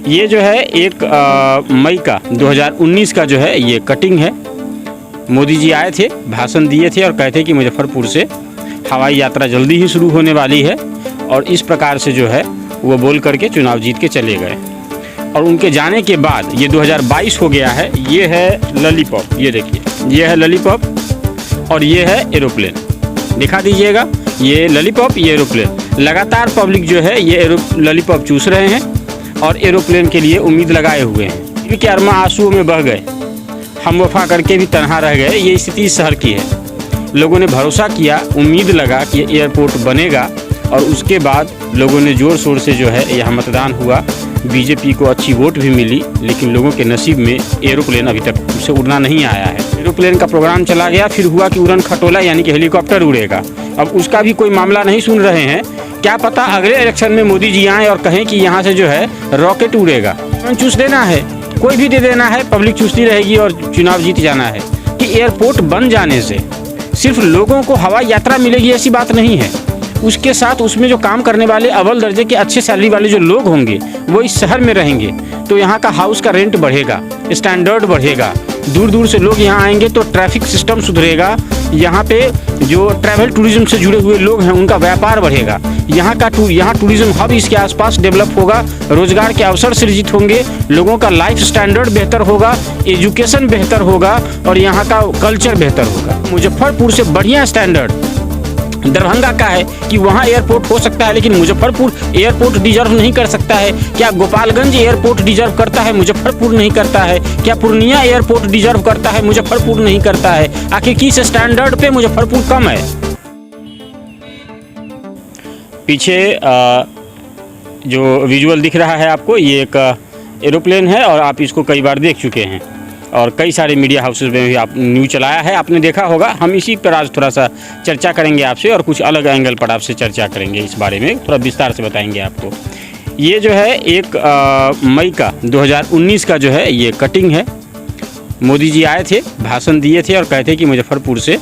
ये जो है 1 मई का 2019 का जो है ये कटिंग है। मोदी जी आए थे, भाषण दिए थे और कहते कि मुजफ्फरपुर से हवाई यात्रा जल्दी ही शुरू होने वाली है, और इस प्रकार से जो है वो बोल करके चुनाव जीत के चले गए। और उनके जाने के बाद ये 2022 हो गया है। ये है लॉलीपॉप, ये देखिए, ये है लॉलीपॉप और ये है एरोप्लेन। दिखा दीजिएगा, ये लॉलीपॉप, ये एरोप्लेन। लगातार पब्लिक जो है ये लॉलीपॉप चूस रहे हैं और एरोप्लेन के लिए उम्मीद लगाए हुए हैं। दिल के अरमा आंसुओं में बह गए, हम वफा करके भी तन्हा रह गए। ये स्थिति इस शहर की है। लोगों ने भरोसा किया, उम्मीद लगा कि एयरपोर्ट बनेगा, और उसके बाद लोगों ने ज़ोर शोर से जो है यहाँ मतदान हुआ। बीजेपी को अच्छी वोट भी मिली, लेकिन लोगों के नसीब में एरोप्लेन अभी तक उसे उड़ना नहीं आया है। एरोप्लेन का प्रोग्राम चला गया, फिर हुआ कि उड़न खटोला यानी कि हेलीकॉप्टर उड़ेगा। अब उसका भी कोई मामला नहीं सुन रहे हैं। क्या पता अगले इलेक्शन में मोदी जी आएँ और कहें कि यहाँ से जो है रॉकेट उड़ेगा। चूस देना है, कोई भी दे देना है, पब्लिक चूसती रहेगी और चुनाव जीत जाना है। कि एयरपोर्ट बन जाने से सिर्फ लोगों को हवाई यात्रा मिलेगी ऐसी बात नहीं है। उसके साथ उसमें जो काम करने वाले अव्वल दर्जे के अच्छे सैलरी वाले जो लोग होंगे वो इस शहर में रहेंगे, तो यहाँ का हाउस का रेंट बढ़ेगा, स्टैंडर्ड बढ़ेगा। दूर दूर से लोग यहाँ आएंगे तो ट्रैफिक सिस्टम सुधरेगा। यहाँ पे जो ट्रैवल टूरिज्म से जुड़े हुए लोग हैं उनका व्यापार बढ़ेगा। यहाँ टूरिज्म हब इसके आसपास डेवलप होगा, रोजगार के अवसर सृजित होंगे, लोगों का लाइफ स्टैंडर्ड बेहतर होगा, एजुकेशन बेहतर होगा और यहाँ का कल्चर बेहतर होगा। मुजफ्फरपुर से बढ़िया स्टैंडर्ड दरभंगा का है कि वहाँ एयरपोर्ट हो सकता है, लेकिन मुजफ्फरपुर एयरपोर्ट डिजर्व नहीं कर सकता है। क्या गोपालगंज एयरपोर्ट डिजर्व करता है? मुजफ्फरपुर नहीं करता है। क्या पूर्णिया एयरपोर्ट डिजर्व करता है? मुजफ्फरपुर नहीं करता है। आखिर किस स्टैंडर्ड पे मुजफ्फरपुर कम है? पीछे जो विजुअल दिख रहा है आपको, ये एक एरोप्लेन है और आप इसको कई बार देख चुके हैं और कई सारे मीडिया हाउसेज में भी आप न्यूज़ चलाया है, आपने देखा होगा। हम इसी पर आज थोड़ा सा चर्चा करेंगे आपसे और कुछ अलग एंगल पर आपसे चर्चा करेंगे, इस बारे में थोड़ा विस्तार से बताएंगे आपको। ये जो है 1 मई का 2019 का जो है ये कटिंग है। मोदी जी आए थे, भाषण दिए थे और कहते कि मुजफ्फरपुर से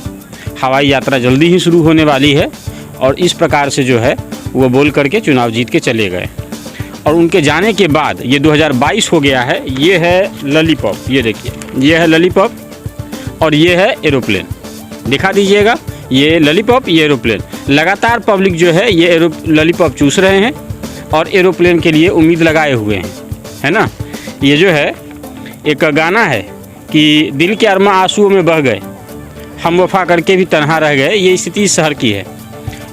हवाई यात्रा जल्दी ही शुरू होने वाली है, और इस प्रकार से जो है वो बोल करके चुनाव जीत के चले गए। और उनके जाने के बाद ये 2022 हो गया है। ये है लॉलीपॉप, ये देखिए, ये है लॉलीपॉप और ये है एरोप्लेन। दिखा दीजिएगा, ये लॉलीपॉप, ये एरोप्लेन। लगातार पब्लिक जो है ये लॉलीपॉप चूस रहे हैं और एरोप्लेन के लिए उम्मीद लगाए हुए हैं, है ना। ये जो है एक गाना है कि दिल के अरमा आंसुओं में बह गए, हम वफा करके भी तन्हा रह गए। ये स्थिति इस शहर की है।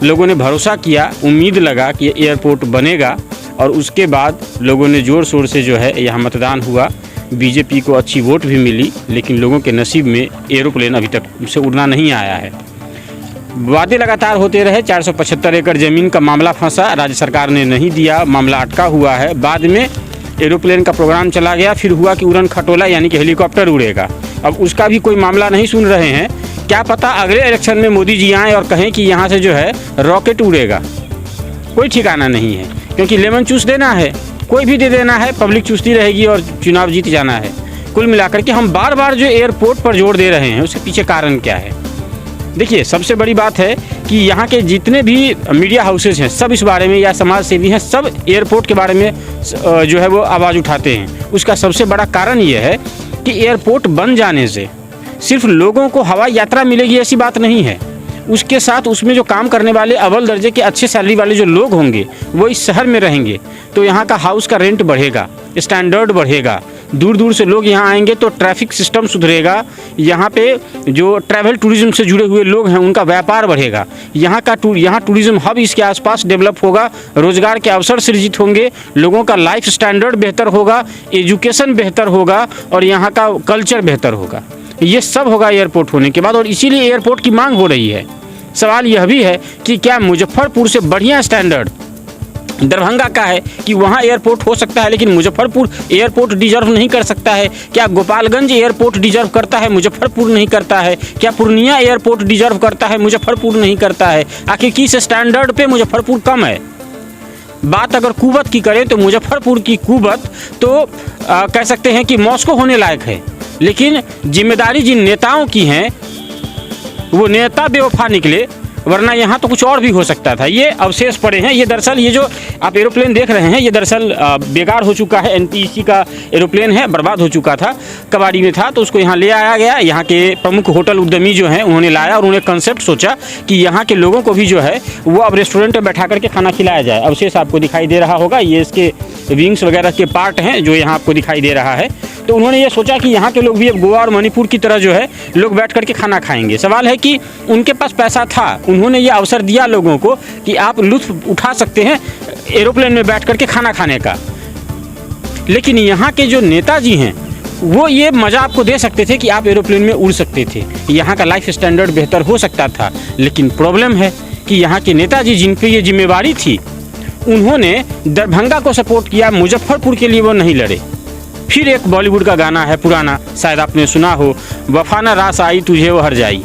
लोगों ने भरोसा किया, उम्मीद लगा कि एयरपोर्ट बनेगा, और उसके बाद लोगों ने ज़ोर शोर से जो है यहाँ मतदान हुआ। बीजेपी को अच्छी वोट भी मिली, लेकिन लोगों के नसीब में एरोप्लेन अभी तक उसे उड़ना नहीं आया है। वादे लगातार होते रहे। 475 एकड़ ज़मीन का मामला फंसा, राज्य सरकार ने नहीं दिया, मामला अटका हुआ है। बाद में एरोप्लेन का प्रोग्राम चला गया, फिर हुआ कि उड़न खटोला यानी कि हेलीकॉप्टर उड़ेगा। अब उसका भी कोई मामला नहीं सुन रहे हैं। क्या पता अगले इलेक्शन में मोदी जी आएँ और कहें कि यहाँ से जो है रॉकेट उड़ेगा। कोई ठिकाना नहीं है, क्योंकि लेमन चूस देना है, कोई भी दे देना है, पब्लिक चूसती रहेगी और चुनाव जीत जाना है। कुल मिलाकर के हम बार बार जो एयरपोर्ट पर जोर दे रहे हैं, उसके पीछे कारण क्या है? देखिए, सबसे बड़ी बात है कि यहाँ के जितने भी मीडिया हाउसेज हैं सब इस बारे में, या समाज सेवी हैं, सब एयरपोर्ट के बारे में जो है वो आवाज़ उठाते हैं। उसका सबसे बड़ा कारण ये है कि एयरपोर्ट बन जाने से सिर्फ लोगों को हवाई यात्रा मिलेगी ऐसी बात नहीं है। उसके साथ उसमें जो काम करने वाले अव्वल दर्जे के अच्छे सैलरी वाले जो लोग होंगे वो इस शहर में रहेंगे, तो यहाँ का हाउस का रेंट बढ़ेगा, स्टैंडर्ड बढ़ेगा। दूर दूर से लोग यहाँ आएंगे तो ट्रैफिक सिस्टम सुधरेगा। यहाँ पे जो ट्रैवल टूरिज्म से जुड़े हुए लोग हैं उनका व्यापार बढ़ेगा। यहाँ टूरिज्म हब इसके आसपास डेवलप होगा, रोजगार के अवसर सृजित होंगे, लोगों का लाइफ स्टैंडर्ड बेहतर होगा, एजुकेशन बेहतर होगा और यहाँ का कल्चर बेहतर होगा। ये सब होगा एयरपोर्ट होने के बाद, और इसीलिए एयरपोर्ट की मांग हो रही है। सवाल यह भी है कि क्या मुजफ्फरपुर से बढ़िया स्टैंडर्ड दरभंगा का है कि वहाँ एयरपोर्ट हो सकता है, लेकिन मुजफ्फरपुर एयरपोर्ट डिजर्व नहीं कर सकता है। क्या गोपालगंज एयरपोर्ट डिजर्व करता है? मुजफ्फरपुर नहीं करता है। क्या पूर्णिया एयरपोर्ट डिजर्व करता है? मुजफ्फरपुर नहीं करता है। आखिर किस स्टैंडर्ड पे मुजफ्फरपुर कम है? बात अगर कुवत की करें तो मुजफ्फरपुर की कुवत तो कह सकते हैं कि मॉस्को होने लायक है, लेकिन जिम्मेदारी जिन नेताओं की हैं वो नेता बेवफा निकले। वरना यहाँ तो कुछ और भी हो सकता था। ये अवशेष पड़े हैं। ये दरअसल ये जो आप एरोप्लेन देख रहे हैं ये दरअसल बेकार हो चुका है। एनटीपीसी का एरोप्लेन है, बर्बाद हो चुका था, कबाड़ी में था, तो उसको यहाँ ले आया गया। यहाँ के प्रमुख होटल उद्यमी जो हैं उन्होंने लाया और उन्होंने कंसेप्ट सोचा कि यहाँ के लोगों को भी जो है वो अब रेस्टोरेंट में बैठा करके खाना खिलाया जाए। अवशेष आपको दिखाई दे रहा होगा, ये इसके विंग्स वगैरह के पार्ट हैं जो यहाँ आपको दिखाई दे रहा है। तो उन्होंने ये सोचा कि यहाँ के लोग भी अब गोवा और मणिपुर की तरह जो है लोग बैठ करके खाना खाएंगे। सवाल है कि उनके पास पैसा था, उन्होंने ये अवसर दिया लोगों को कि आप लुत्फ उठा सकते हैं एरोप्लेन में बैठ करके खाना खाने का। लेकिन यहाँ के जो नेताजी हैं वो ये मज़ा आपको दे सकते थे कि आप एरोप्लेन में उड़ सकते थे, यहाँ का लाइफ स्टैंडर्ड बेहतर हो सकता था। लेकिन प्रॉब्लम है कि यहाँ के नेताजी जिन पे ये जिम्मेवारी थी उन्होंने दरभंगा को सपोर्ट किया, मुजफ्फरपुर के लिए वो नहीं लड़े। फिर एक बॉलीवुड का गाना है पुराना, शायद आपने सुना हो, वफा न रास आई तुझे वो हर जाई,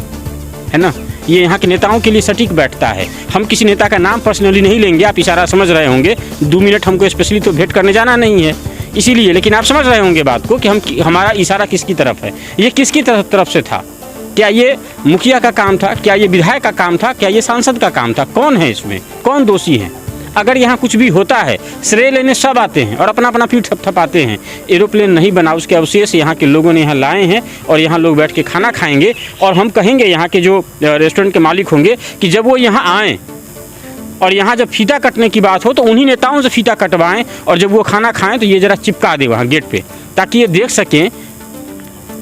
है ना। ये यहाँ के नेताओं के लिए सटीक बैठता है। हम किसी नेता का नाम पर्सनली नहीं लेंगे, आप इशारा समझ रहे होंगे। 2 मिनट हमको स्पेशली तो भेंट करने जाना नहीं है इसीलिए, लेकिन आप समझ रहे होंगे बात को कि हमारा इशारा किसकी तरफ है। ये किसकी तरफ से था? क्या ये मुखिया का काम था? क्या ये विधायक का काम था? क्या ये सांसद का काम था? कौन है इसमें, कौन दोषी है? अगर यहाँ कुछ भी होता है श्रेय लेने सब आते हैं और अपना अपना पीठ थपथपाते हैं। एरोप्लेन नहीं बना, उसके अवशेष यहाँ के लोगों ने यहाँ लाए हैं और यहाँ लोग बैठ के खाना खाएंगे। और हम कहेंगे यहाँ के जो रेस्टोरेंट के मालिक होंगे कि जब वो यहाँ आएँ और यहाँ जब फीता कटने की बात हो तो उन्हीं नेताओं से फीता कटवाएं और जब वो खाना खाएं तो ये ज़रा चिपका दे वहाँ गेट पे, ताकि ये देख सकें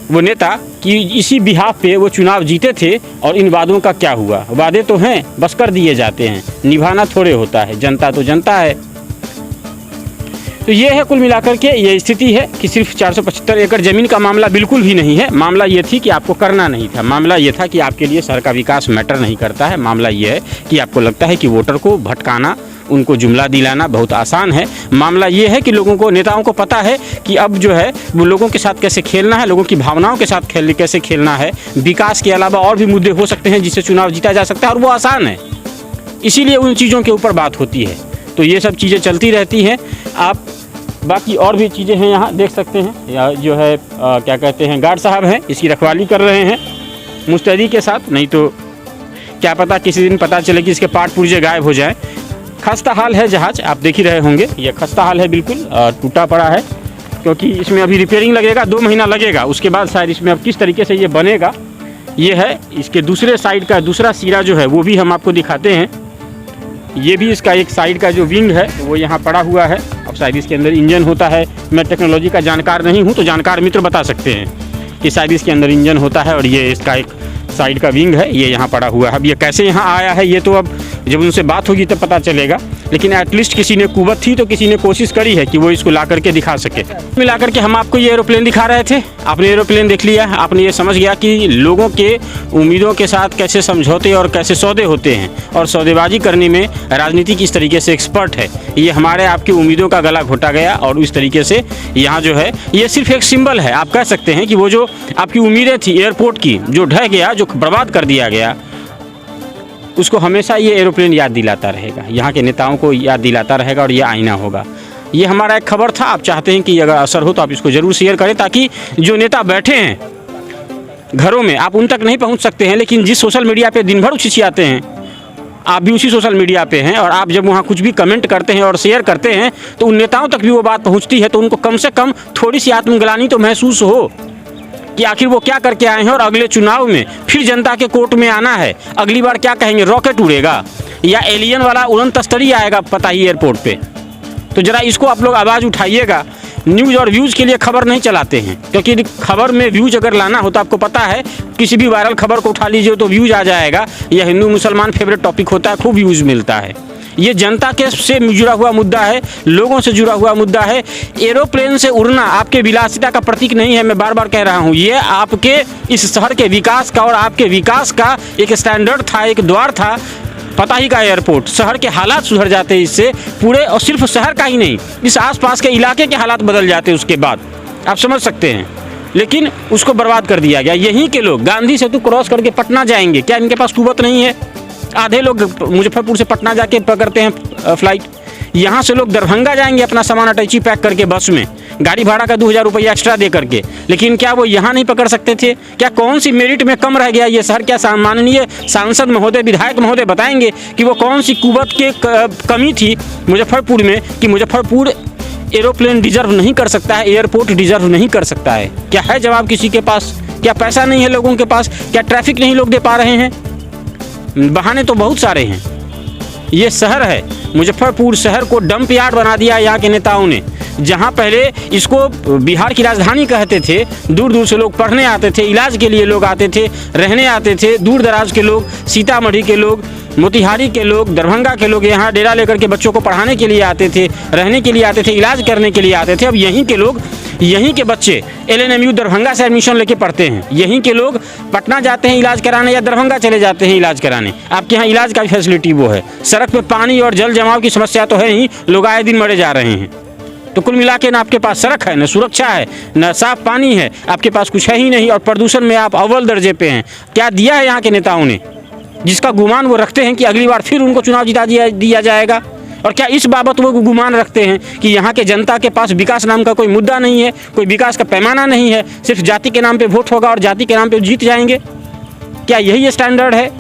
वो नेता कि इसी बिहाफ पे वो चुनाव जीते थे और इन वादों का क्या हुआ। वादे तो हैं, बस कर दिए जाते हैं, निभाना थोड़े होता है। जनता तो जनता है। तो ये है कुल मिलाकर के ये स्थिति है कि सिर्फ 475 एकड़ ज़मीन का मामला बिल्कुल भी नहीं है। मामला ये थी कि आपको करना नहीं था। मामला ये था कि आपके लिए शहर का विकास मैटर नहीं करता है। मामला ये है कि आपको लगता है कि वोटर को भटकाना, उनको जुमला दिलाना बहुत आसान है। मामला ये है कि लोगों को, नेताओं को पता है कि अब जो है वो लोगों के साथ कैसे खेलना है, लोगों की भावनाओं के साथ कैसे खेलना है। विकास के अलावा और भी मुद्दे हो सकते हैं जिससे चुनाव जीता जा सकता है और वो आसान है, इसीलिए उन चीज़ों के ऊपर बात होती है। तो ये सब चीज़ें चलती रहती हैं। आप बाकी और भी चीज़ें हैं यहाँ देख सकते हैं। या जो है क्या कहते हैं, गार्ड साहब हैं, इसकी रखवाली कर रहे हैं मुस्तैदी के साथ। नहीं तो क्या पता किसी दिन पता चले कि इसके पार्ट पुर्जे गायब हो जाएं। खस्ता हाल है जहाज़, आप देख ही रहे होंगे। ये खस्ता हाल है, बिल्कुल टूटा पड़ा है, क्योंकि इसमें अभी रिपेयरिंग लगेगा, 2 महीना लगेगा। उसके बाद शायद इसमें अब किस तरीके से ये बनेगा। ये है इसके दूसरे साइड का दूसरा सिरा जो है वो भी हम आपको दिखाते हैं। ये भी इसका एक साइड का जो विंग है वो यहाँ पड़ा हुआ है। अब शायद इसके अंदर इंजन होता है। मैं टेक्नोलॉजी का जानकार नहीं हूँ, तो जानकार मित्र बता सकते हैं कि शायद इसके अंदर इंजन होता है। और ये इसका एक साइड का विंग है, ये यहाँ पड़ा हुआ है। अब ये कैसे यहाँ आया है ये तो अब जब उनसे बात होगी तब पता चलेगा। लेकिन एटलीस्ट किसी ने कुवत थी तो किसी ने कोशिश करी है कि वो इसको ला करके दिखा सके। मिला करके हम आपको ये एरोप्लेन दिखा रहे थे, आपने एरोप्लेन देख लिया, आपने ये समझ गया कि लोगों के उम्मीदों के साथ कैसे समझौते और कैसे सौदे होते हैं। और सौदेबाजी करने में राजनीति किस तरीके से एक्सपर्ट है। ये हमारे आपकी उम्मीदों का गला घोटा गया और इस तरीके से यहाँ जो है ये सिर्फ एक सिंबल है। आप कह सकते हैं कि वो जो आपकी उम्मीदें थी एयरपोर्ट की, जो ढह गया, जो बर्बाद कर दिया गया, उसको हमेशा ये एरोप्लेन याद दिलाता रहेगा, यहाँ के नेताओं को याद दिलाता रहेगा और ये आईना होगा। ये हमारा एक खबर था। आप चाहते हैं कि अगर असर हो तो आप इसको ज़रूर शेयर करें, ताकि जो नेता बैठे हैं घरों में आप उन तक नहीं पहुँच सकते हैं, लेकिन जिस सोशल मीडिया पे दिन भर उछिछियाते हैं आप भी उसी सोशल मीडिया पे हैं, और आप जब वहाँ कुछ भी कमेंट करते हैं और शेयर करते हैं तो उन नेताओं तक भी वो बात पहुँचती है। तो उनको कम से कम थोड़ी सी आत्मग्लानि तो महसूस हो कि आखिर वो क्या करके आए हैं और अगले चुनाव में फिर जनता के कोर्ट में आना है। अगली बार क्या कहेंगे, रॉकेट उड़ेगा या एलियन वाला उड़न तस्तरी आएगा पता ही एयरपोर्ट पे। तो ज़रा इसको आप लोग आवाज़ उठाइएगा। न्यूज़ और व्यूज़ के लिए खबर नहीं चलाते हैं, क्योंकि खबर में व्यूज़ अगर लाना हो तो आपको पता है किसी भी वायरल खबर को उठा लीजिए तो व्यूज़ आ जाएगा। यह हिंदू मुसलमान फेवरेट टॉपिक होता है, खूब व्यूज़ मिलता है। ये जनता के से जुड़ा हुआ मुद्दा है, लोगों से जुड़ा हुआ मुद्दा है। एरोप्लेन से उड़ना आपके विलासिता का प्रतीक नहीं है, मैं बार बार कह रहा हूँ। ये आपके इस शहर के विकास का और आपके विकास का एक स्टैंडर्ड था, एक द्वार था। पता ही का एयरपोर्ट, शहर के हालात सुधर जाते इससे पूरे, और सिर्फ शहर का ही नहीं, इस आसपास के इलाके के हालात बदल जाते उसके बाद, आप समझ सकते हैं। लेकिन उसको बर्बाद कर दिया गया। यहीं के लोग गांधी सेतु क्रॉस करके पटना जाएंगे, क्या इनके पास कुवत नहीं है? आधे लोग मुजफ्फरपुर से पटना जाके पकड़ते हैं फ्लाइट। यहाँ से लोग दरभंगा जाएंगे अपना सामान अटैची पैक करके बस में, गाड़ी भाड़ा का 2000 रुपया एक्स्ट्रा दे करके, लेकिन क्या वो यहाँ नहीं पकड़ सकते थे? क्या कौन सी मेरिट में कम रह गया ये शहर? क्या माननीय सांसद महोदय, विधायक महोदय बताएंगे कि वो कौन सी कुवत की कमी थी मुजफ्फरपुर में कि मुजफ्फरपुर एरोप्लेन डिजर्व नहीं कर सकता है, एयरपोर्ट डिजर्व नहीं कर सकता है? क्या है जवाब किसी के पास? क्या पैसा नहीं है लोगों के पास? क्या ट्रैफिक नहीं लोग दे पा रहे हैं? बहाने तो बहुत सारे हैं। ये शहर है, मुजफ्फरपुर शहर को डंप यार्ड बना दिया यहाँ के नेताओं ने। जहाँ पहले इसको बिहार की राजधानी कहते थे, दूर दूर से लोग पढ़ने आते थे, इलाज के लिए लोग आते थे, रहने आते थे, दूर दराज के लोग, सीतामढ़ी के लोग, मोतिहारी के लोग, दरभंगा के लोग यहाँ डेरा लेकर के बच्चों को पढ़ाने के लिए आते थे, रहने के लिए आते थे, इलाज करने के लिए आते थे। अब यहीं के लोग, यहीं के बच्चे LNMU दरभंगा से एडमिशन लेके पढ़ते हैं। यहीं के लोग पटना जाते हैं इलाज कराने या दरभंगा चले जाते हैं इलाज कराने। आपके यहाँ इलाज का फैसिलिटी वो है। सड़क पे पानी और जल जमाव की समस्या तो है ही, लोग आए दिन मरे जा रहे हैं। तो कुल मिला के ना आपके पास सड़क है, न सुरक्षा है, न साफ पानी है, आपके पास कुछ है ही नहीं। और प्रदूषण में आप अव्वल दर्जे पे हैं। क्या दिया है यहाँ के नेताओं ने, जिसका गुमान वो रखते हैं कि अगली बार फिर उनको चुनाव जिता दिया जाएगा? और क्या इस बाबत वो गुमान रखते हैं कि यहाँ के जनता के पास विकास नाम का कोई मुद्दा नहीं है, कोई विकास का पैमाना नहीं है, सिर्फ जाति के नाम पे वोट होगा और जाति के नाम पे जीत जाएंगे? क्या यही स्टैंडर्ड है?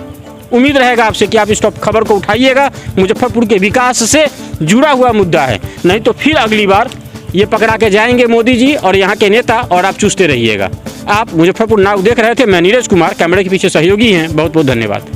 उम्मीद रहेगा आपसे कि आप इस खबर को उठाइएगा। मुजफ्फरपुर के विकास से जुड़ा हुआ मुद्दा है, नहीं तो फिर अगली बार ये पकड़ा के जाएंगे मोदी जी और यहाँ के नेता, और आप चूसते रहिएगा। आप मुजफ्फरपुर नाउ देख रहे थे। मैं नीरज कुमार, कैमरे के पीछे सहयोगी हैं। बहुत बहुत धन्यवाद।